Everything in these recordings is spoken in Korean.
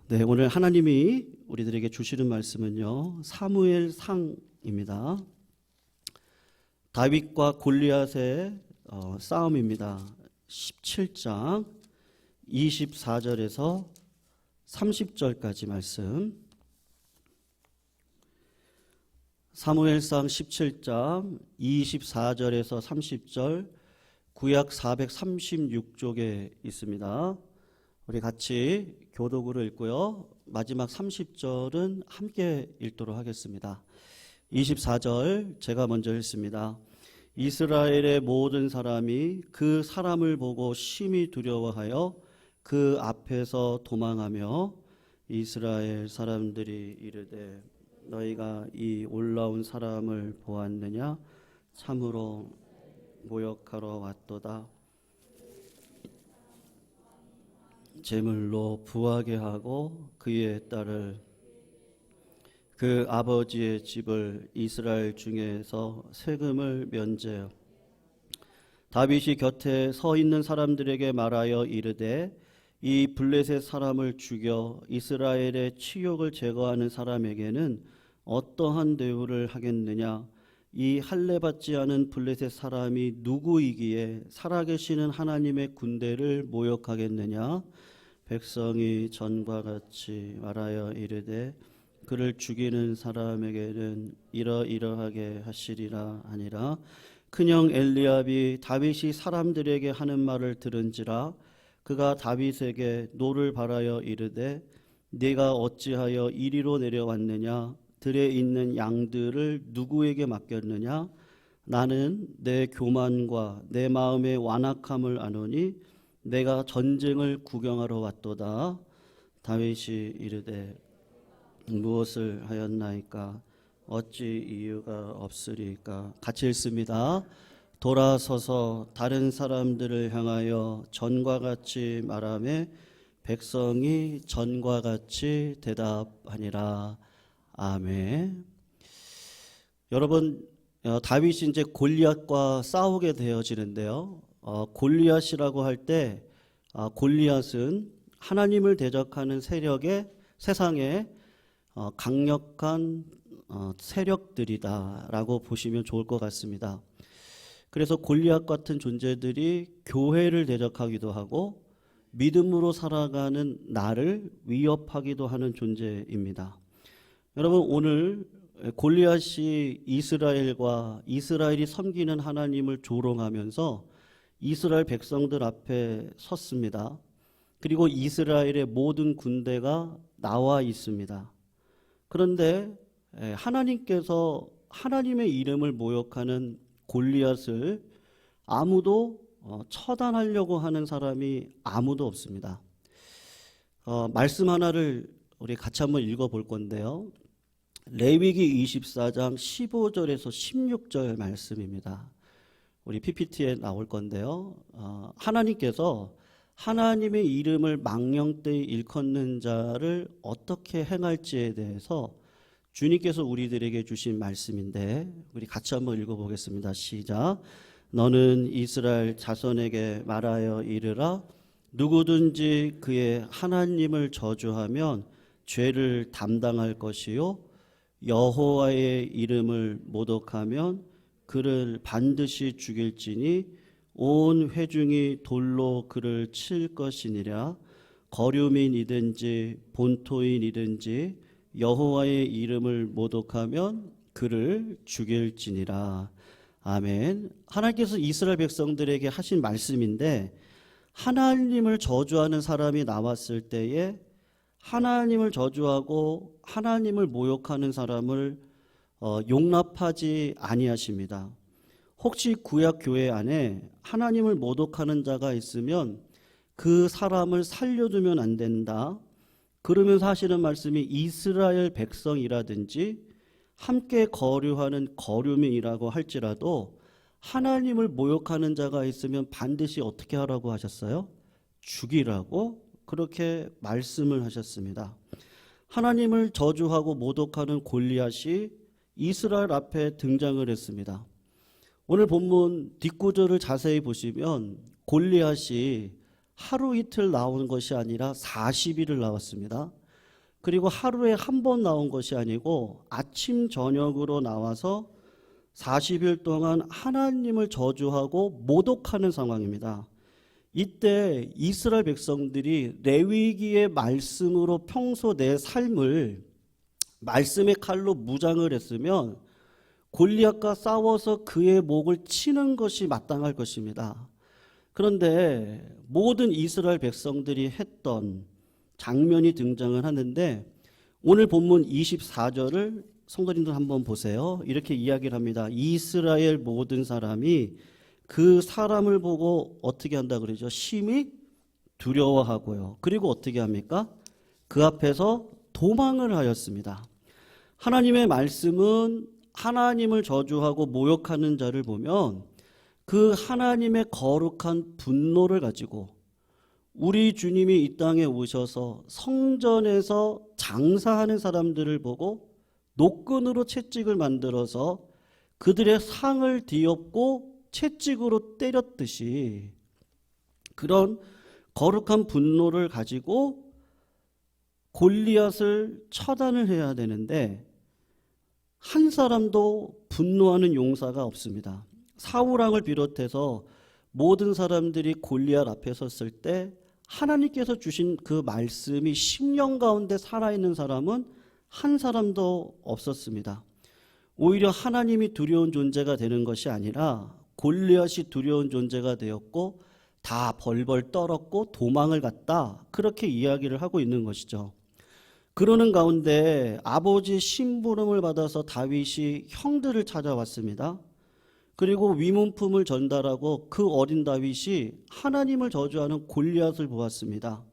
네, 오늘 하나님이 우리들에게 주시는 말씀은요, 사무엘상입니다. 다윗과 골리앗의 싸움입니다. 17장 24절에서 30절까지 말씀. 사무엘상 17장 24절에서 30절, 구약 436쪽에 있습니다. 우리 같이 교독으로 읽고요. 마지막 30절은 함께 읽도록 하겠습니다. 24절 제가 먼저 읽습니다. 이스라엘의 모든 사람이 그 사람을 보고 심히 두려워하여 그 앞에서 도망하며 이스라엘 사람들이 이르되 너희가 이 올라온 사람을 보았느냐? 참으로 모욕하러 왔도다. 제물로 부하게 하고 그의 딸을 그 아버지의 집을 이스라엘 중에서 세금을 면제하여 다윗이 곁에 서 있는 사람들에게 말하여 이르되 이 블레셋 사람을 죽여 이스라엘의 치욕을 제거하는 사람에게는 어떠한 대우를 하겠느냐? 이 할례받지 않은 블레셋 사람이 누구이기에 살아계시는 하나님의 군대를 모욕하겠느냐? 백성이 전과 같이 말하여 이르되 그를 죽이는 사람에게는 이러이러하게 하시리라 하니라. 큰형 엘리압이 다윗이 사람들에게 하는 말을 들은지라 그가 다윗에게 노를 바라여 이르되 네가 어찌하여 이리로 내려왔느냐? 들에 있는 양들을 누구에게 맡겼느냐? 나는 내 교만과 내 마음의 완악함을 아노니 내가 전쟁을 구경하러 왔도다. 다윗이 이르되 무엇을 하였나이까? 어찌 이유가 없으리까? 같이 읽습니다. 돌아서서 다른 사람들을 향하여 전과 같이 말하며 백성이 전과 같이 대답하니라. 아멘. 여러분, 다윗이 이제 골리앗과 싸우게 되어지는데요. 골리앗이라고 할 때 골리앗은 하나님을 대적하는 세력의 세상의 강력한 세력들이다라고 보시면 좋을 것 같습니다. 그래서 골리앗 같은 존재들이 교회를 대적하기도 하고 믿음으로 살아가는 나를 위협하기도 하는 존재입니다. 여러분, 오늘 골리앗이 이스라엘과 이스라엘이 섬기는 하나님을 조롱하면서 이스라엘 백성들 앞에 섰습니다. 그리고 이스라엘의 모든 군대가 나와 있습니다. 그런데 하나님께서 하나님의 이름을 모욕하는 골리앗을 아무도 처단하려고 하는 사람이 아무도 없습니다. 말씀 하나를 우리 같이 한번 읽어볼 건데요. 레위기 24장 15절에서 16절 말씀입니다. 우리 PPT에 나올 건데요. 하나님께서 하나님의 이름을 망령되이 일컫는 자를 어떻게 행할지에 대해서 주님께서 우리들에게 주신 말씀인데 우리 같이 한번 읽어보겠습니다. 시작. 너는 이스라엘 자손에게 말하여 이르라. 누구든지 그의 하나님을 저주하면 죄를 담당할 것이요 여호와의 이름을 모독하면 그를 반드시 죽일지니 온 회중이 돌로 그를 칠 것이니라. 거류민이든지 본토인이든지 여호와의 이름을 모독하면 그를 죽일지니라. 아멘. 하나님께서 이스라엘 백성들에게 하신 말씀인데 하나님을 저주하는 사람이 나왔을 때에 하나님을 저주하고 하나님을 모욕하는 사람을 용납하지 아니하십니다. 혹시 구약 교회 안에 하나님을 모독하는 자가 있으면 그 사람을 살려두면 안 된다. 그러면서 하시는 말씀이 이스라엘 백성이라든지 함께 거류하는 거류민이라고 할지라도 하나님을 모욕하는 자가 있으면 반드시 어떻게 하라고 하셨어요? 죽이라고 그렇게 말씀을 하셨습니다. 하나님을 저주하고 모독하는 골리앗이 이스라엘 앞에 등장을 했습니다. 오늘 본문 뒷구절을 자세히 보시면 골리앗이 하루 이틀 나오는 것이 아니라 40일을 나왔습니다. 그리고 하루에 한 번 나온 것이 아니고 아침 저녁으로 나와서 40일 동안 하나님을 저주하고 모독하는 상황입니다. 이때 이스라엘 백성들이 레위기의 말씀으로 평소 내 삶을 말씀의 칼로 무장을 했으면 골리앗과 싸워서 그의 목을 치는 것이 마땅할 것입니다. 그런데 모든 이스라엘 백성들이 했던 장면이 등장을 하는데 오늘 본문 24절을 성도님들 한번 보세요. 이렇게 이야기를 합니다. 이스라엘 모든 사람이 그 사람을 보고 어떻게 한다 그러죠? 심히 두려워하고요. 그리고 어떻게 합니까? 그 앞에서 도망을 하였습니다. 하나님의 말씀은 하나님을 저주하고 모욕하는 자를 보면 그 하나님의 거룩한 분노를 가지고 우리 주님이 이 땅에 오셔서 성전에서 장사하는 사람들을 보고 노끈으로 채찍을 만들어서 그들의 상을 뒤엎고 채찍으로 때렸듯이 그런 거룩한 분노를 가지고 골리앗을 처단을 해야 되는데 한 사람도 분노하는 용사가 없습니다. 사울 왕을 비롯해서 모든 사람들이 골리앗 앞에 섰을 때 하나님께서 주신 그 말씀이 심령 가운데 살아있는 사람은 한 사람도 없었습니다. 오히려 하나님이 두려운 존재가 되는 것이 아니라 골리앗이 두려운 존재가 되었고 다 벌벌 떨었고 도망을 갔다. 그렇게 이야기를 하고 있는 것이죠. 그러는 가운데 아버지 심부름을 받아서 다윗이 형들을 찾아왔습니다. 그리고 위문품을 전달하고 그 어린 다윗이 하나님을 저주하는 골리앗을 보았습니다.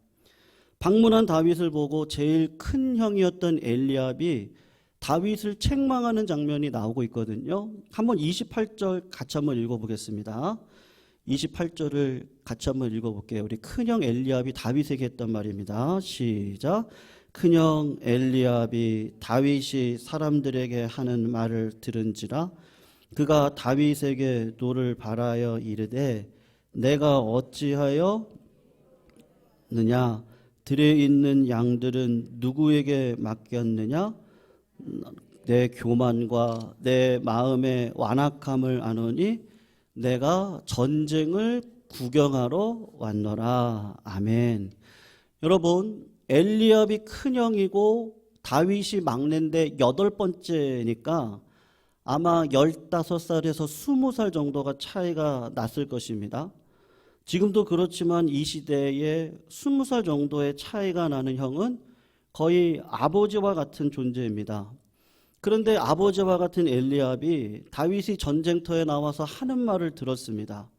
방문한 다윗을 보고 제일 큰 형이었던 엘리압이 다윗을 책망하는 장면이 나오고 있거든요. 한번 28절 같이 한번 읽어보겠습니다. 28절을 같이 한번 읽어볼게요. 우리 큰형 엘리압이 다윗에게 했던 말입니다. 시작. 큰형 엘리압이 다윗이 사람들에게 하는 말을 들은지라 그가 다윗에게 노를 바라여 이르되 내가 어찌하여 느냐 들에 있는 양들은 누구에게 맡겼느냐 내 교만과 내 마음의 완악함을 아노니 내가 전쟁을 구경하러 왔노라. 아멘. 여러분 엘리압이 큰형이고 다윗이 막내인데 8번째니까 아마 15살에서 20살 정도가 차이가 났을 것입니다. 지금도 그렇지만 이 시대에 20살 정도의 차이가 나는 형은 거의 아버지와 같은 존재입니다. 그런데 아버지와 같은 엘리압이 다윗이 전쟁터에 나와서 하는 말을 들었습니다.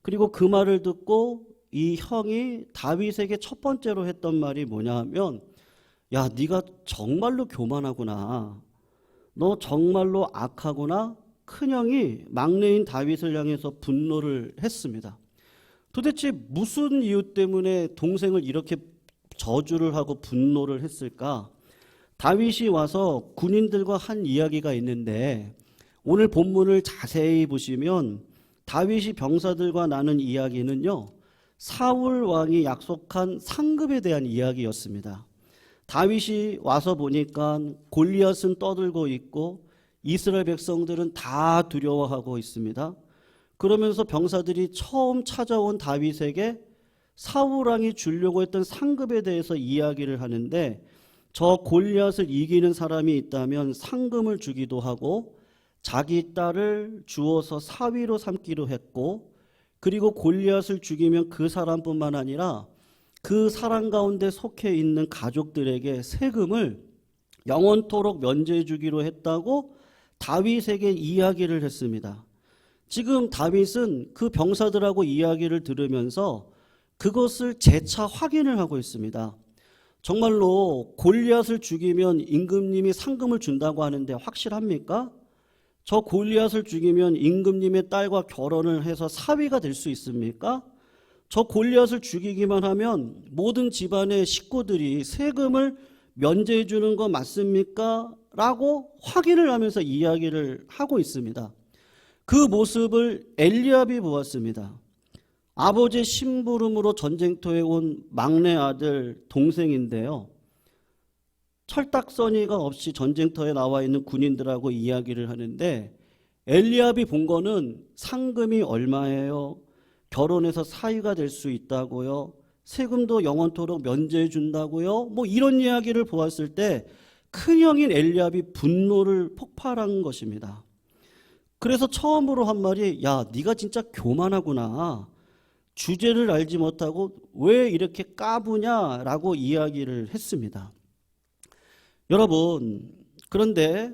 그리고 그 말을 듣고 이 형이 다윗에게 첫 번째로 했던 말이 뭐냐 하면 야, 네가 정말로 교만하구나. 너 정말로 악하구나. 큰형이 막내인 다윗을 향해서 분노를 했습니다. 도대체 무슨 이유 때문에 동생을 이렇게 저주를 하고 분노를 했을까? 다윗이 와서 군인들과 한 이야기가 있는데 오늘 본문을 자세히 보시면 다윗이 병사들과 나눈 이야기는요, 사울 왕이 약속한 상급에 대한 이야기였습니다. 다윗이 와서 보니까 골리앗은 떠들고 있고 이스라엘 백성들은 다 두려워하고 있습니다. 그러면서 병사들이 처음 찾아온 다윗에게 사울 왕이 주려고 했던 상급에 대해서 이야기를 하는데 저 골리앗을 이기는 사람이 있다면 상금을 주기도 하고 자기 딸을 주어서 사위로 삼기로 했고 그리고 골리앗을 죽이면 그 사람뿐만 아니라 그 사람 가운데 속해 있는 가족들에게 세금을 영원토록 면제해 주기로 했다고 다윗에게 이야기를 했습니다. 지금 다윗은 그 병사들하고 이야기를 들으면서 그것을 재차 확인을 하고 있습니다. 정말로 골리앗을 죽이면 임금님이 상금을 준다고 하는데 확실합니까? 저 골리앗을 죽이면 임금님의 딸과 결혼을 해서 사위가 될 수 있습니까? 저 골리앗을 죽이기만 하면 모든 집안의 식구들이 세금을 면제해 주는 거 맞습니까? 라고 확인을 하면서 이야기를 하고 있습니다. 그 모습을 엘리압이 보았습니다. 아버지의 심부름으로 전쟁터에 온 막내 아들 동생인데요. 철딱서니가 없이 전쟁터에 나와 있는 군인들하고 이야기를 하는데 엘리압이 본 거는 상금이 얼마예요? 결혼해서 사위가 될 수 있다고요? 세금도 영원토록 면제해 준다고요? 뭐 이런 이야기를 보았을 때 큰형인 엘리압이 분노를 폭발한 것입니다. 그래서 처음으로 한 말이 야, 네가 진짜 교만하구나. 주제를 알지 못하고 왜 이렇게 까부냐라고 이야기를 했습니다. 여러분, 그런데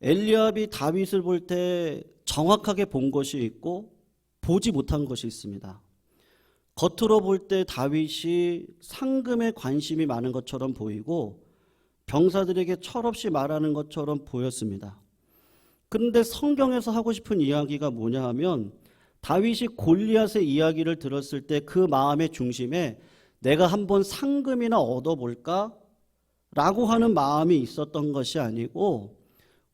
엘리압이 다윗을 볼 때 정확하게 본 것이 있고 보지 못한 것이 있습니다. 겉으로 볼 때 다윗이 상금에 관심이 많은 것처럼 보이고 병사들에게 철없이 말하는 것처럼 보였습니다. 그런데 성경에서 하고 싶은 이야기가 뭐냐 하면 다윗이 골리앗의 이야기를 들었을 때 그 마음의 중심에 내가 한번 상금이나 얻어볼까? 라고 하는 마음이 있었던 것이 아니고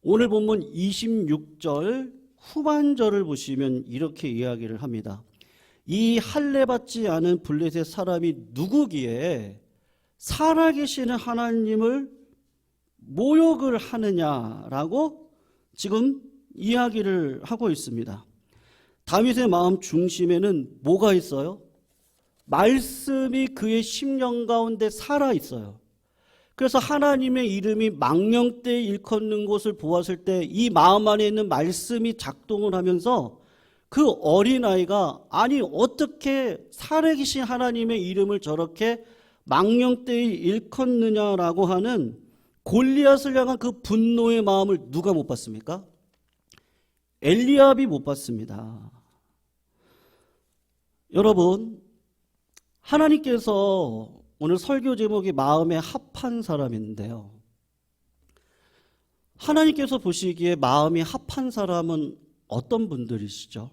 오늘 본문 26절 후반절을 보시면 이렇게 이야기를 합니다. 이 할례받지 않은 블레셋 사람이 누구기에 살아계시는 하나님을 모욕을 하느냐라고 지금 이야기를 하고 있습니다. 다윗의 마음 중심에는 뭐가 있어요? 말씀이 그의 심령 가운데 살아 있어요. 그래서 하나님의 이름이 망령되이 일컫는 것을 보았을 때 이 마음 안에 있는 말씀이 작동을 하면서 그 어린아이가 아니 어떻게 살아계신 하나님의 이름을 저렇게 망령되이 일컫느냐라고 하는 골리앗을 향한 그 분노의 마음을 누가 못 봤습니까? 엘리압이 못 봤습니다. 여러분, 하나님께서 오늘 설교 제목이 마음에 합한 사람인데요. 하나님께서 보시기에 마음이 합한 사람은 어떤 분들이시죠?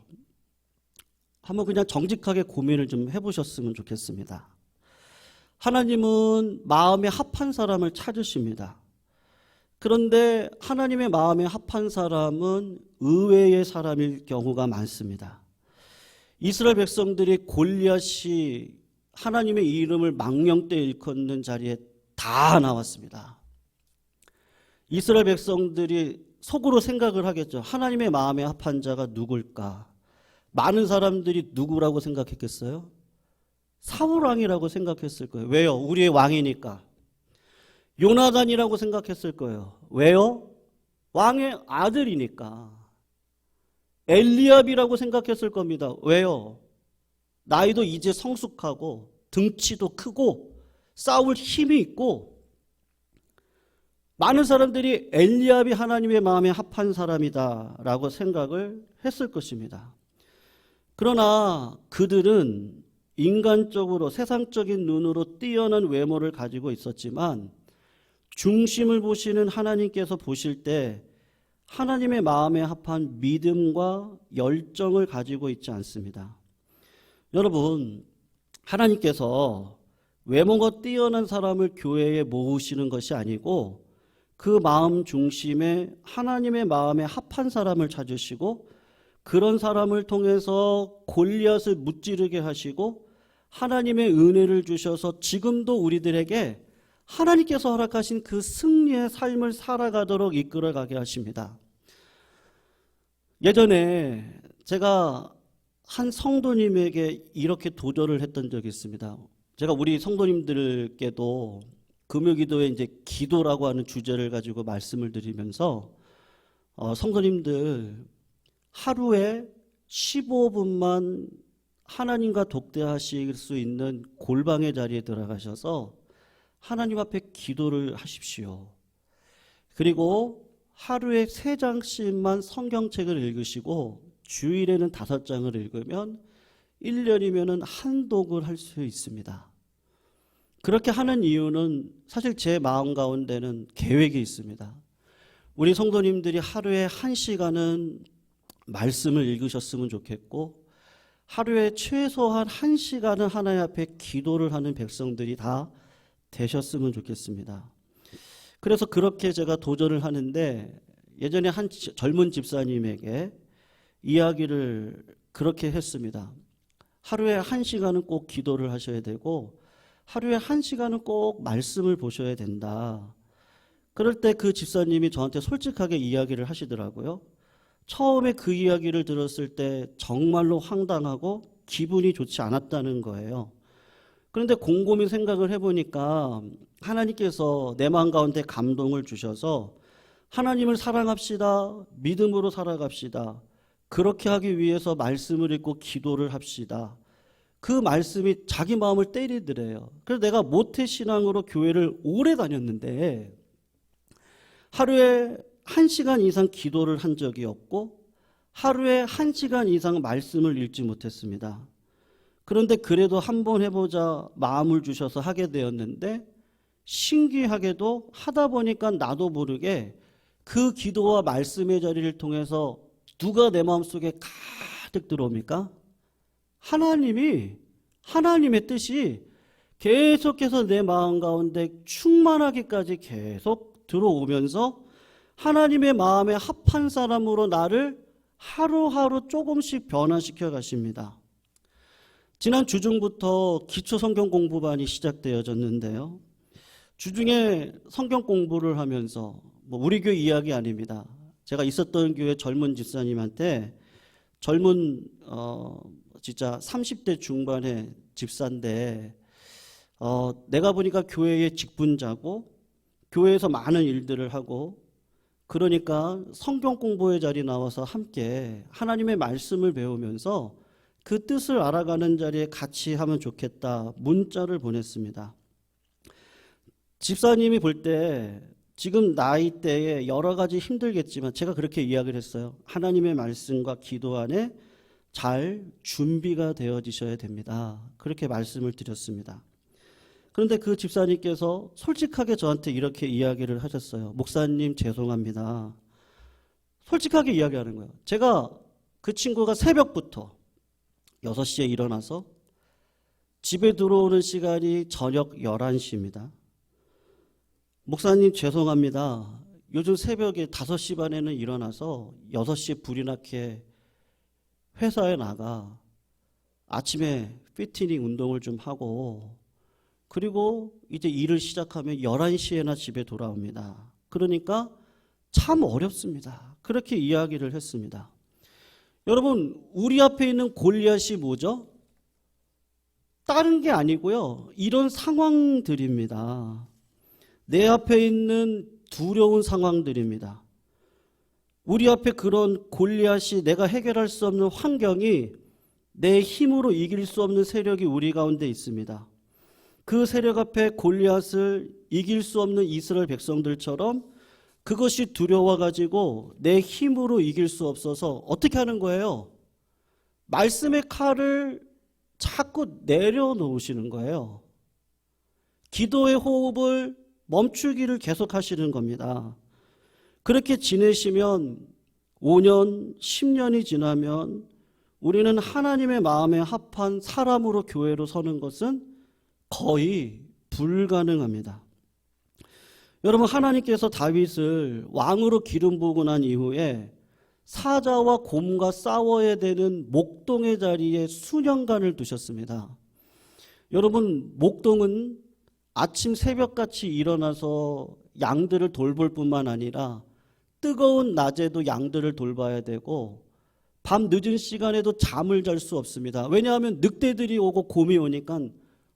한번 그냥 정직하게 고민을 좀 해보셨으면 좋겠습니다. 하나님은 마음에 합한 사람을 찾으십니다. 그런데 하나님의 마음에 합한 사람은 의외의 사람일 경우가 많습니다. 이스라엘 백성들이 골리앗이 하나님의 이름을 망령되이 일컫는 자리에 다 나왔습니다. 이스라엘 백성들이 속으로 생각을 하겠죠. 하나님의 마음에 합한 자가 누굴까? 많은 사람들이 누구라고 생각했겠어요? 사울 왕이라고 생각했을 거예요. 왜요? 우리의 왕이니까. 요나단이라고 생각했을 거예요. 왜요? 왕의 아들이니까. 엘리압이라고 생각했을 겁니다. 왜요? 나이도 이제 성숙하고 등치도 크고 싸울 힘이 있고 많은 사람들이 엘리압이 하나님의 마음에 합한 사람이다라고 생각을 했을 것입니다. 그러나 그들은 인간적으로 세상적인 눈으로 뛰어난 외모를 가지고 있었지만 중심을 보시는 하나님께서 보실 때 하나님의 마음에 합한 믿음과 열정을 가지고 있지 않습니다. 여러분, 하나님께서 외모가 뛰어난 사람을 교회에 모으시는 것이 아니고 그 마음 중심에 하나님의 마음에 합한 사람을 찾으시고 그런 사람을 통해서 골리앗을 무찌르게 하시고 하나님의 은혜를 주셔서 지금도 우리들에게 하나님께서 허락하신 그 승리의 삶을 살아가도록 이끌어가게 하십니다. 예전에 제가 한 성도님에게 이렇게 도전을 했던 적이 있습니다. 제가 우리 성도님들께도 금요기도에 이제 기도라고 하는 주제를 가지고 말씀을 드리면서 성도님들 하루에 15분만 하나님과 독대하실 수 있는 골방의 자리에 들어가셔서 하나님 앞에 기도를 하십시오. 그리고 하루에 3장씩만 성경책을 읽으시고 주일에는 5장을 읽으면 1년이면 한 독을 할 수 있습니다. 그렇게 하는 이유는 사실 제 마음 가운데는 계획이 있습니다. 우리 성도님들이 하루에 1시간은 말씀을 읽으셨으면 좋겠고 하루에 최소한 1시간은 하나님 앞에 기도를 하는 백성들이 다 되셨으면 좋겠습니다. 그래서 그렇게 제가 도전을 하는데 예전에 한 젊은 집사님에게 이야기를 그렇게 했습니다. 하루에 1시간은 꼭 기도를 하셔야 되고 하루에 1시간은 꼭 말씀을 보셔야 된다. 그럴 때 그 집사님이 저한테 솔직하게 이야기를 하시더라고요. 처음에 그 이야기를 들었을 때 정말로 황당하고 기분이 좋지 않았다는 거예요. 그런데 곰곰이 생각을 해보니까 하나님께서 내 마음 가운데 감동을 주셔서 하나님을 사랑합시다. 믿음으로 살아갑시다. 그렇게 하기 위해서 말씀을 읽고 기도를 합시다. 그 말씀이 자기 마음을 때리더래요. 그래서 내가 모태신앙으로 교회를 오래 다녔는데 하루에 1시간 이상 기도를 한 적이 없고 하루에 1시간 이상 말씀을 읽지 못했습니다. 그런데 그래도 한번 해보자 마음을 주셔서 하게 되었는데 신기하게도 하다 보니까 나도 모르게 그 기도와 말씀의 자리를 통해서 누가 내 마음속에 가득 들어옵니까? 하나님의 뜻이 계속해서 내 마음 가운데 충만하기까지 계속 들어오면서 하나님의 마음에 합한 사람으로 나를 하루하루 조금씩 변화시켜 가십니다. 지난 주중부터 기초 성경 공부반이 시작되어졌는데요. 주중에 성경 공부를 하면서 우리 교회 이야기 아닙니다. 제가 있었던 교회 젊은 집사님한테 젊은 진짜 30대 중반의 집사인데 내가 보니까 교회의 직분자고 교회에서 많은 일들을 하고 그러니까 성경 공부의 자리 나와서 함께 하나님의 말씀을 배우면서 그 뜻을 알아가는 자리에 같이 하면 좋겠다 문자를 보냈습니다. 집사님이 볼 때 지금 나이대에 여러 가지 힘들겠지만 제가 그렇게 이야기를 했어요. 하나님의 말씀과 기도 안에 잘 준비가 되어지셔야 됩니다. 그렇게 말씀을 드렸습니다. 그런데 그 집사님께서 솔직하게 저한테 이렇게 이야기를 하셨어요. 목사님 죄송합니다. 솔직하게 이야기하는 거예요. 제가 그 친구가 새벽부터 6시에 일어나서 집에 들어오는 시간이 저녁 11시입니다. 목사님 죄송합니다. 요즘 새벽에 5시 반에는 일어나서 6시에 불이 나게 회사에 나가 아침에 피트닝 운동을 좀 하고 그리고 이제 일을 시작하면 11시에나 집에 돌아옵니다. 그러니까 참 어렵습니다. 그렇게 이야기를 했습니다. 여러분, 우리 앞에 있는 골리앗이 뭐죠? 다른 게 아니고요. 이런 상황들입니다. 내 앞에 있는 두려운 상황들입니다. 우리 앞에 그런 골리앗이 내가 해결할 수 없는 환경이 내 힘으로 이길 수 없는 세력이 우리 가운데 있습니다. 그 세력 앞에 골리앗을 이길 수 없는 이스라엘 백성들처럼 그것이 두려워가지고 내 힘으로 이길 수 없어서 어떻게 하는 거예요? 말씀의 칼을 자꾸 내려놓으시는 거예요. 기도의 호흡을 멈추기를 계속하시는 겁니다. 그렇게 지내시면 5년, 10년이 지나면 우리는 하나님의 마음에 합한 사람으로 교회로 서는 것은 거의 불가능합니다. 여러분, 하나님께서 다윗을 왕으로 기름 부고 난 이후에 사자와 곰과 싸워야 되는 목동의 자리에 수년간을 두셨습니다. 여러분, 목동은 아침 새벽같이 일어나서 양들을 돌볼 뿐만 아니라 뜨거운 낮에도 양들을 돌봐야 되고 밤 늦은 시간에도 잠을 잘 수 없습니다. 왜냐하면 늑대들이 오고 곰이 오니까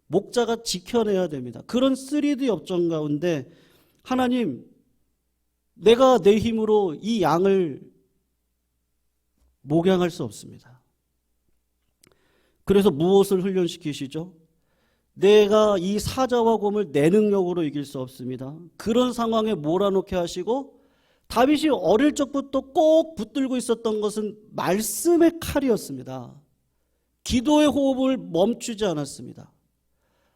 목자가 지켜내야 됩니다. 그런 3D 업종 가운데 하나님, 내가 내 힘으로 이 양을 목양할 수 없습니다. 그래서 무엇을 훈련시키시죠? 내가 이 사자와 곰을 내 능력으로 이길 수 없습니다. 그런 상황에 몰아넣게 하시고 다윗이 어릴 적부터 꼭 붙들고 있었던 것은 말씀의 칼이었습니다. 기도의 호흡을 멈추지 않았습니다.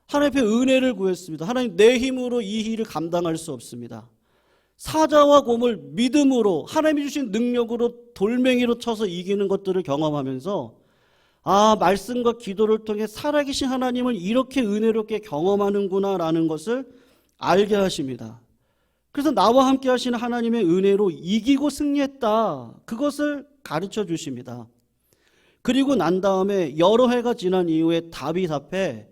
하나님 앞에 은혜를 구했습니다. 하나님, 내 힘으로 이 일을 감당할 수 없습니다. 사자와 곰을 믿음으로 하나님이 주신 능력으로 돌멩이로 쳐서 이기는 것들을 경험하면서 말씀과 기도를 통해 살아계신 하나님을 이렇게 은혜롭게 경험하는구나 라는 것을 알게 하십니다. 그래서 나와 함께 하시는 하나님의 은혜로 이기고 승리했다. 그것을 가르쳐 주십니다. 그리고 난 다음에 여러 해가 지난 이후에 다윗 앞에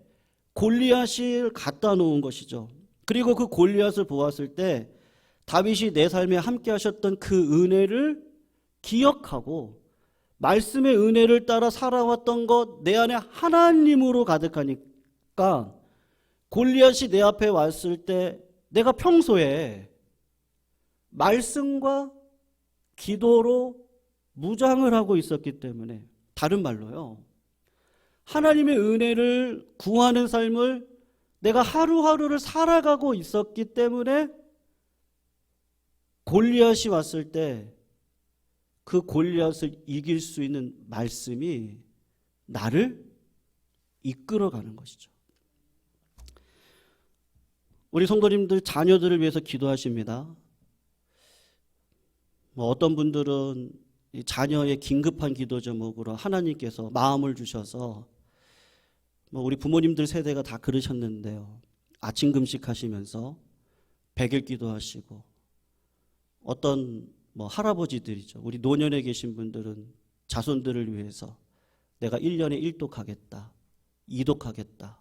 골리앗을 갖다 놓은 것이죠. 그리고 그 골리앗을 보았을 때 다윗이 내 삶에 함께 하셨던 그 은혜를 기억하고 말씀의 은혜를 따라 살아왔던 것, 내 안에 하나님으로 가득하니까 골리앗이 내 앞에 왔을 때 내가 평소에 말씀과 기도로 무장을 하고 있었기 때문에, 다른 말로요, 하나님의 은혜를 구하는 삶을 내가 하루하루를 살아가고 있었기 때문에 골리앗이 왔을 때 그 골리앗을 이길 수 있는 말씀이 나를 이끌어가는 것이죠. 우리 성도님들 자녀들을 위해서 기도하십니다. 어떤 분들은 자녀의 긴급한 기도 제목으로 하나님께서 마음을 주셔서, 우리 부모님들 세대가 다 그러셨는데요, 아침 금식하시면서 100일 기도하시고, 어떤 할아버지들이죠, 우리 노년에 계신 분들은 자손들을 위해서 내가 1년에 1독하겠다, 2독하겠다,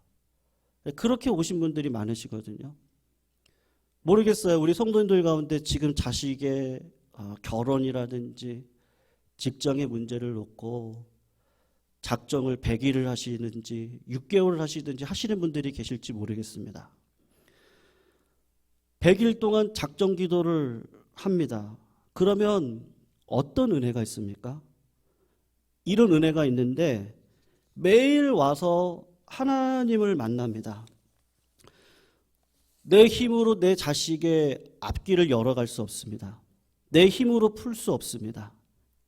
그렇게 오신 분들이 많으시거든요. 모르겠어요. 우리 성도님들 가운데 지금 자식의 결혼이라든지 직장의 문제를 놓고 작정을 100일을 하시는지 6개월을 하시든지 하시는 분들이 계실지 모르겠습니다. 100일 동안 작정 기도를 합니다. 그러면 어떤 은혜가 있습니까? 이런 은혜가 있는데 매일 와서 하나님을 만납니다. 내 힘으로 내 자식의 앞길을 열어갈 수 없습니다. 내 힘으로 풀 수 없습니다.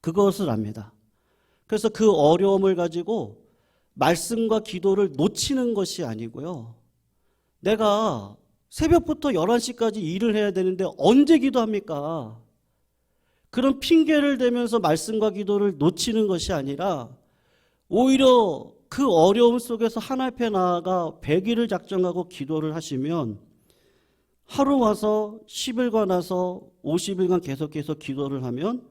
그것을 압니다. 그래서 그 어려움을 가지고 말씀과 기도를 놓치는 것이 아니고요, 내가 새벽부터 11시까지 일을 해야 되는데 언제 기도합니까? 그런 핑계를 대면서 말씀과 기도를 놓치는 것이 아니라 오히려 그 어려움 속에서 하나님 앞에 나아가 100일을 작정하고 기도를 하시면 하루 와서 10일간 와서 50일간 계속해서 기도를 하면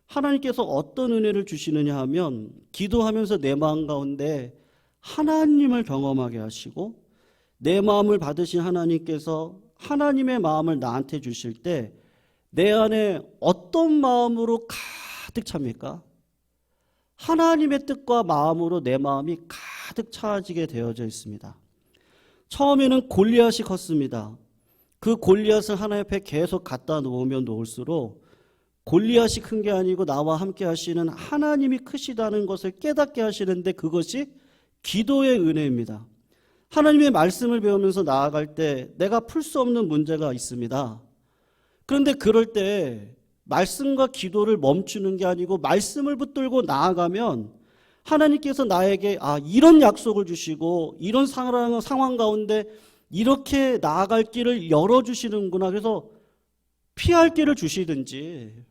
하나님께서 어떤 은혜를 주시느냐 하면, 기도하면서 내 마음 가운데 하나님을 경험하게 하시고 내 마음을 받으신 하나님께서 하나님의 마음을 나한테 주실 때 내 안에 어떤 마음으로 가득 찹니까? 하나님의 뜻과 마음으로 내 마음이 가득 차지게 되어져 있습니다. 처음에는 골리앗이 컸습니다. 그 골리앗을 하나님 앞에 계속 갖다 놓으면 놓을수록 골리앗이 큰 게 아니고 나와 함께 하시는 하나님이 크시다는 것을 깨닫게 하시는데, 그것이 기도의 은혜입니다. 하나님의 말씀을 배우면서 나아갈 때 내가 풀 수 없는 문제가 있습니다. 그런데 그럴 때 말씀과 기도를 멈추는 게 아니고 말씀을 붙들고 나아가면 하나님께서 나에게 이런 약속을 주시고 이런 상황 가운데 이렇게 나아갈 길을 열어주시는구나, 그래서 피할 길을 주시든지,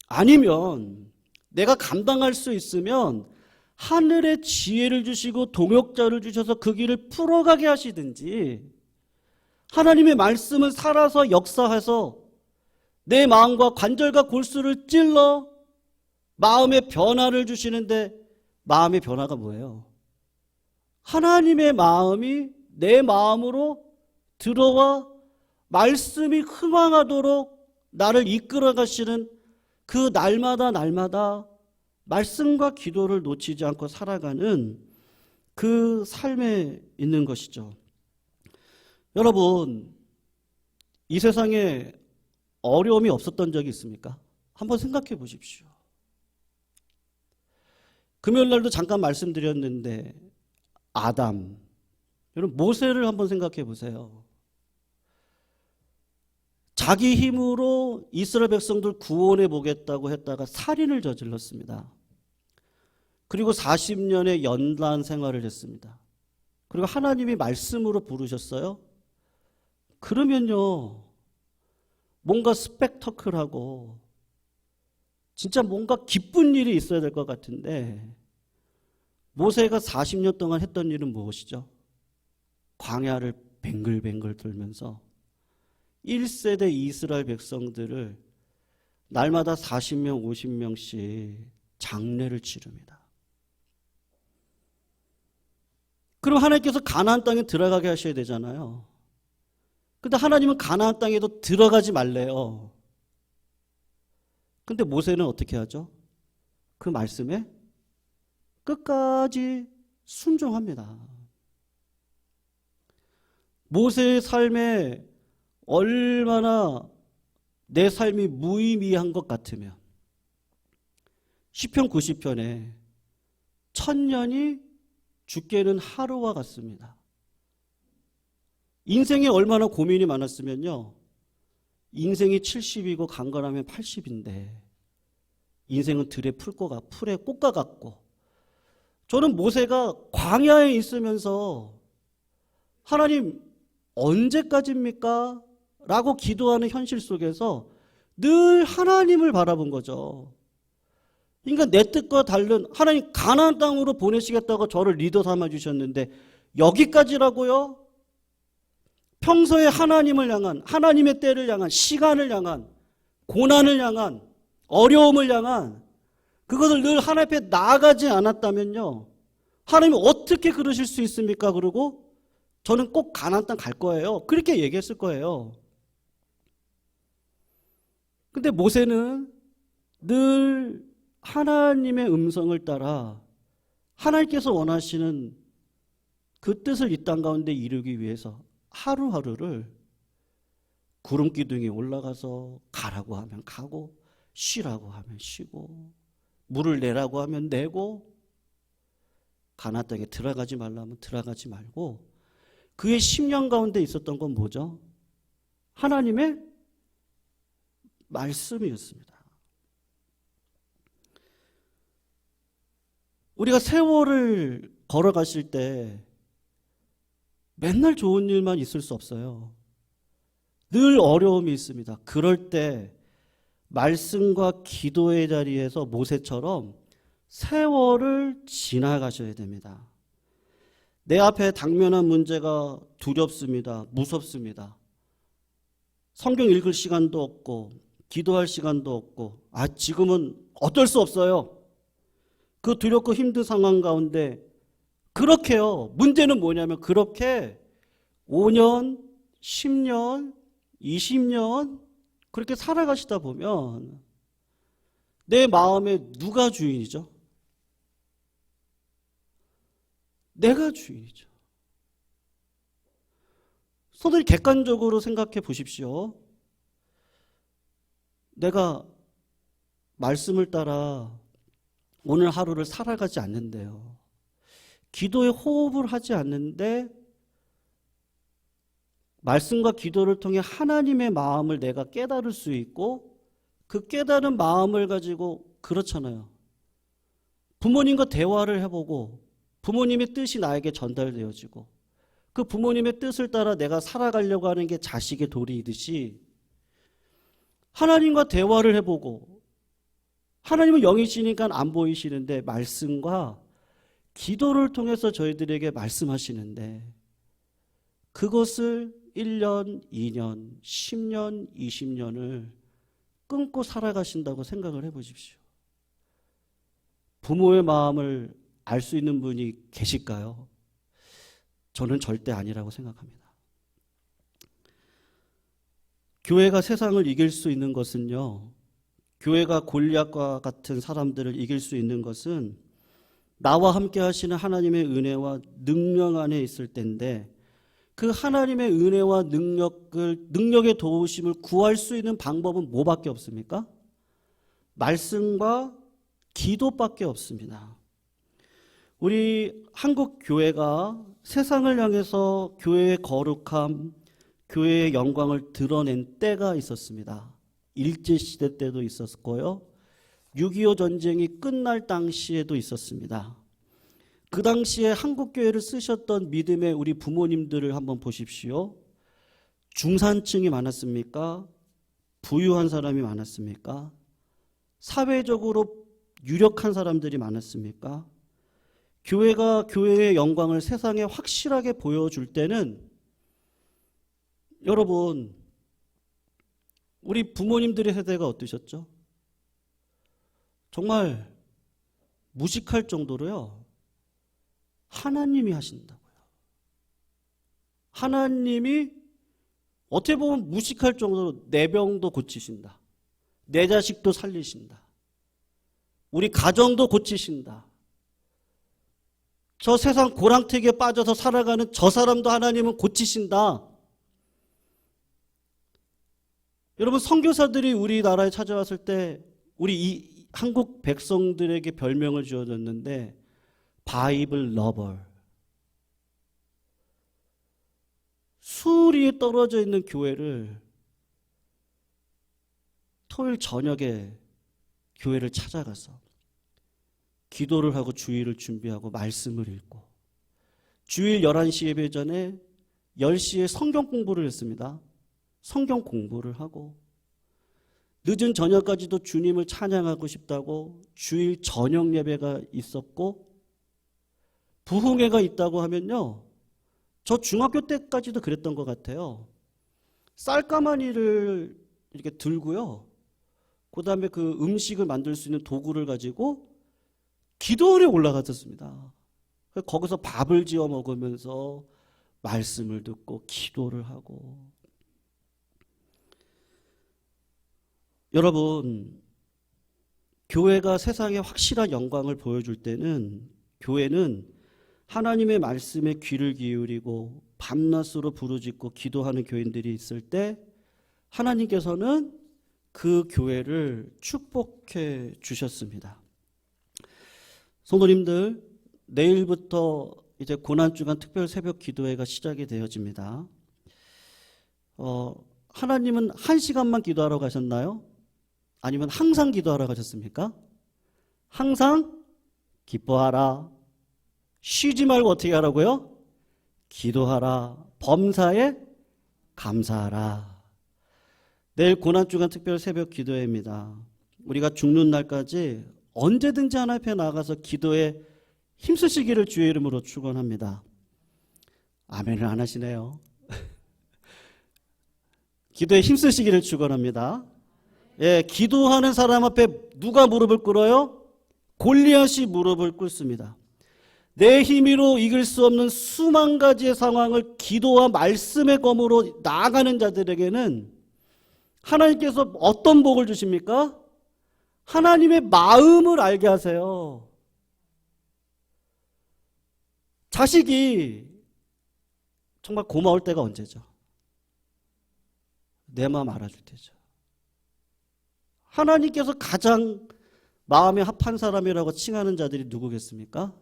아니면 내가 감당할 수 있으면 하늘의 지혜를 주시고 동역자를 주셔서 그 길을 풀어가게 하시든지, 하나님의 말씀을 살아서 역사해서 내 마음과 관절과 골수를 찔러 마음의 변화를 주시는데, 마음의 변화가 뭐예요? 하나님의 마음이 내 마음으로 들어와 말씀이 흥황하도록 나를 이끌어 가시는, 그 날마다 말씀과 기도를 놓치지 않고 살아가는 그 삶에 있는 것이죠. 여러분, 이 세상에 어려움이 없었던 적이 있습니까? 한번 생각해 보십시오. 금요일 날도 잠깐 말씀드렸는데 아담, 여러분 모세를 한번 생각해 보세요. 자기 힘으로 이스라엘 백성들 구원해 보겠다고 했다가 살인을 저질렀습니다. 그리고 40년의 연단 생활을 했습니다. 그리고 하나님이 말씀으로 부르셨어요. 그러면요, 뭔가 스펙터클하고 진짜 뭔가 기쁜 일이 있어야 될 것 같은데, 모세가 40년 동안 했던 일은 무엇이죠? 광야를 뱅글뱅글 돌면서 1세대 이스라엘 백성들을 날마다 40명, 50명씩 장례를 치릅니다. 그럼 하나님께서 가나안 땅에 들어가게 하셔야 되잖아요. 근데 하나님은 가나안 땅에도 들어가지 말래요. 근데 모세는 어떻게 하죠? 그 말씀에 끝까지 순종합니다. 모세의 삶에 얼마나 내 삶이 무의미한 것 같으면 시편 90편에 천년이 죽게는 하루와 같습니다. 인생에 얼마나 고민이 많았으면요. 인생이 70이고 강건하면 80인데 인생은 들에 풀에 꽃과 같고 저는 모세가 광야에 있으면서 하나님 언제까지입니까? 라고 기도하는 현실 속에서 늘 하나님을 바라본 거죠. 그러니까 내 뜻과 다른 하나님 가나안 땅으로 보내시겠다고 저를 리더 삼아 주셨는데 여기까지라고요? 평소에 하나님을 향한 하나님의 때를 향한 시간을 향한 고난을 향한 어려움을 향한 그것을 늘 하나님 앞에 나아가지 않았다면요. 하나님이 어떻게 그러실 수 있습니까? 그러고 저는 꼭 가나안 땅 갈 거예요. 그렇게 얘기했을 거예요. 근데 모세는 늘 하나님의 음성을 따라 하나님께서 원하시는 그 뜻을 이 땅 가운데 이루기 위해서 하루하루를 구름 기둥에 올라가서 가라고 하면 가고 쉬라고 하면 쉬고 물을 내라고 하면 내고 가나안 땅에 들어가지 말라면 들어가지 말고 그의 심령 가운데 있었던 건 뭐죠? 하나님의 말씀이었습니다. 우리가 세월을 걸어가실 때 맨날 좋은 일만 있을 수 없어요. 늘 어려움이 있습니다. 그럴 때 말씀과 기도의 자리에서 모세처럼 세월을 지나가셔야 됩니다. 내 앞에 당면한 문제가 두렵습니다. 무섭습니다. 성경 읽을 시간도 없고 기도할 시간도 없고 지금은 어쩔 수 없어요. 그 두렵고 힘든 상황 가운데 그렇게요. 문제는 뭐냐면 그렇게 5년, 10년, 20년 그렇게 살아가시다 보면 내 마음에 누가 주인이죠? 내가 주인이죠. 서둘 객관적으로 생각해 보십시오. 내가 말씀을 따라 오늘 하루를 살아가지 않는데요. 기도에 호흡을 하지 않는데 말씀과 기도를 통해 하나님의 마음을 내가 깨달을 수 있고 그 깨달은 마음을 가지고 그렇잖아요. 부모님과 대화를 해보고 부모님의 뜻이 나에게 전달되어지고 그 부모님의 뜻을 따라 내가 살아가려고 하는 게 자식의 도리이듯이 하나님과 대화를 해보고 하나님은 영이시니까 안 보이시는데 말씀과 기도를 통해서 저희들에게 말씀하시는데 그것을 1년, 2년, 10년, 20년을 끊고 살아가신다고 생각을 해보십시오. 부모의 마음을 알 수 있는 분이 계실까요? 저는 절대 아니라고 생각합니다. 교회가 세상을 이길 수 있는 것은요. 교회가 골리앗과 같은 사람들을 이길 수 있는 것은 나와 함께 하시는 하나님의 은혜와 능력 안에 있을 때인데 그 하나님의 은혜와 능력의 도우심을 구할 수 있는 방법은 뭐밖에 없습니까? 말씀과 기도밖에 없습니다. 우리 한국 교회가 세상을 향해서 교회의 거룩함, 교회의 영광을 드러낸 때가 있었습니다. 일제시대 때도 있었고요. 6.25 전쟁이 끝날 당시에도 있었습니다. 그 당시에 한국교회를 쓰셨던 믿음의 우리 부모님들을 한번 보십시오. 중산층이 많았습니까? 부유한 사람이 많았습니까? 사회적으로 유력한 사람들이 많았습니까? 교회가 교회의 영광을 세상에 확실하게 보여줄 때는 여러분 우리 부모님들의 세대가 어떠셨죠? 정말 무식할 정도로요. 하나님이 하신다고요. 하나님이 어떻게 보면 무식할 정도로 내 병도 고치신다. 내 자식도 살리신다. 우리 가정도 고치신다. 저 세상 고랑택에 빠져서 살아가는 저 사람도 하나님은 고치신다. 여러분, 선교사들이 우리나라에 찾아왔을 때 우리 이 한국 백성들에게 별명을 지어줬는데 바이블 러버. 수리에 떨어져 있는 교회를 토요일 저녁에 교회를 찾아가서 기도를 하고 주일을 준비하고 말씀을 읽고, 주일 11시 예배 전에 10시에 성경 공부를 했습니다. 성경 공부를 하고 늦은 저녁까지도 주님을 찬양하고 싶다고 주일 저녁 예배가 있었고, 부흥회가 있다고 하면요, 저 중학교 때까지도 그랬던 것 같아요. 쌀가마니를 이렇게 들고요, 그 다음에 그 음식을 만들 수 있는 도구를 가지고 기도원에 올라갔었습니다. 거기서 밥을 지어 먹으면서 말씀을 듣고 기도를 하고. 여러분, 교회가 세상에 확실한 영광을 보여줄 때는, 교회는 하나님의 말씀에 귀를 기울이고 밤낮으로 부르짖고 기도하는 교인들이 있을 때 하나님께서는 그 교회를 축복해 주셨습니다. 성도님들, 내일부터 이제 고난주간 특별 새벽 기도회가 시작이 되어집니다. 하나님은 1시간만 기도하러 가셨나요? 아니면 항상 기도하러 가셨습니까? 항상 기뻐하라. 쉬지 말고 어떻게 하라고요? 기도하라. 범사에 감사하라. 내일 고난주간 특별 새벽 기도회입니다. 우리가 죽는 날까지 언제든지 하나님 앞에 나가서 기도에 힘쓰시기를 주의 이름으로 축원합니다. 아멘을 안 하시네요. 기도에 힘쓰시기를 축원합니다. 예, 기도하는 사람 앞에 누가 무릎을 꿇어요? 골리앗이 무릎을 꿇습니다. 내 힘으로 이길 수 없는 수만 가지의 상황을 기도와 말씀의 검으로 나아가는 자들에게는 하나님께서 어떤 복을 주십니까? 하나님의 마음을 알게 하세요. 자식이 정말 고마울 때가 언제죠? 내 마음 알아줄 때죠. 하나님께서 가장 마음에 합한 사람이라고 칭하는 자들이 누구겠습니까?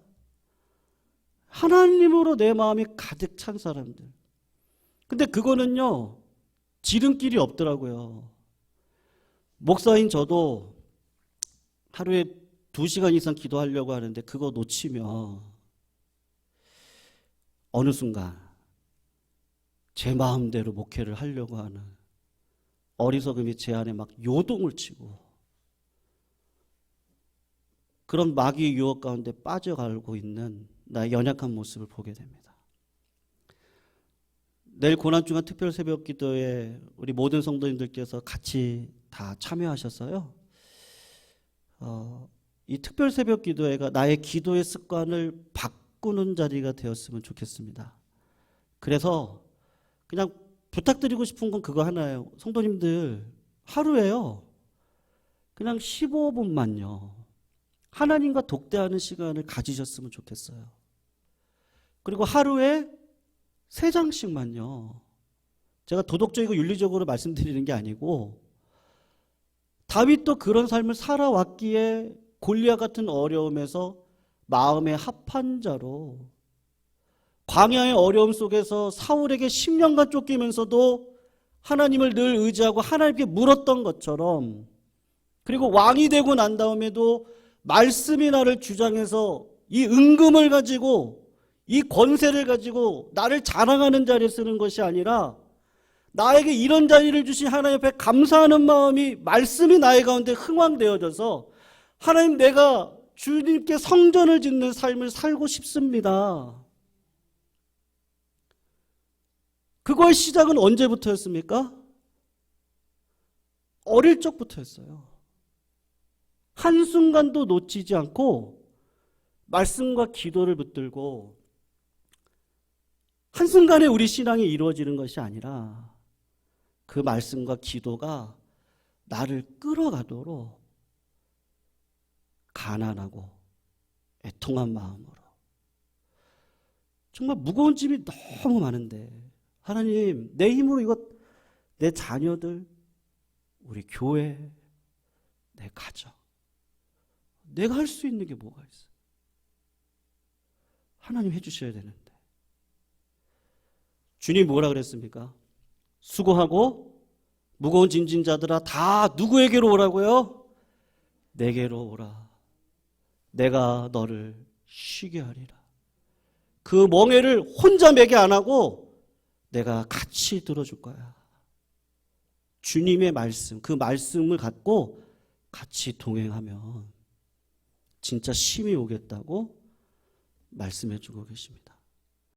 하나님으로 내 마음이 가득 찬 사람들. 근데 그거는요, 지름길이 없더라고요. 목사인 저도 하루에 2시간 이상 기도하려고 하는데 그거 놓치면 어느 순간 제 마음대로 목회를 하려고 하는 어리석음이 제 안에 막 요동을 치고, 그런 마귀의 유혹 가운데 빠져가고 있는 나의 연약한 모습을 보게 됩니다. 내일 고난주간 특별 새벽 기도에 우리 모든 성도님들께서 같이 다 참여하셨어요. 이 특별 새벽 기도회가 나의 기도의 습관을 바꾸는 자리가 되었으면 좋겠습니다. 그래서 그냥 부탁드리고 싶은 건 그거 하나예요. 성도님들, 하루에요, 그냥 15분만요 하나님과 독대하는 시간을 가지셨으면 좋겠어요. 그리고 하루에 3장씩만요. 제가 도덕적이고 윤리적으로 말씀드리는 게 아니고, 다윗도 그런 삶을 살아왔기에 골리앗 같은 어려움에서 마음의 합한 자로, 광야의 어려움 속에서 사울에게 10년간 쫓기면서도 하나님을 늘 의지하고 하나님께 물었던 것처럼, 그리고 왕이 되고 난 다음에도 말씀이 나를 주장해서 이 은금을 가지고, 이 권세를 가지고 나를 자랑하는 자리에 쓰는 것이 아니라, 나에게 이런 자리를 주신 하나님 앞에 감사하는 마음이, 말씀이 나의 가운데 흥황되어져서 하나님, 내가 주님께 성전을 짓는 삶을 살고 싶습니다. 그거의 시작은 언제부터였습니까? 어릴 적부터였어요. 한순간도 놓치지 않고 말씀과 기도를 붙들고 한순간에 우리 신앙이 이루어지는 것이 아니라 그 말씀과 기도가 나를 끌어가도록 가난하고 애통한 마음으로, 정말 무거운 짐이 너무 많은데 하나님, 내 힘으로 이것, 내 자녀들, 우리 교회, 내 가정, 내가 할 수 있는 게 뭐가 있어? 하나님 해주셔야 되는데. 주님 뭐라 그랬습니까? 수고하고 무거운 짐진 자들아 다 누구에게로 오라고요? 내게로 오라. 내가 너를 쉬게 하리라. 그 멍에를 혼자 매게 안 하고 내가 같이 들어줄 거야. 주님의 말씀, 그 말씀을 갖고 같이 동행하면 진짜 쉼이 오겠다고 말씀해 주고 계십니다.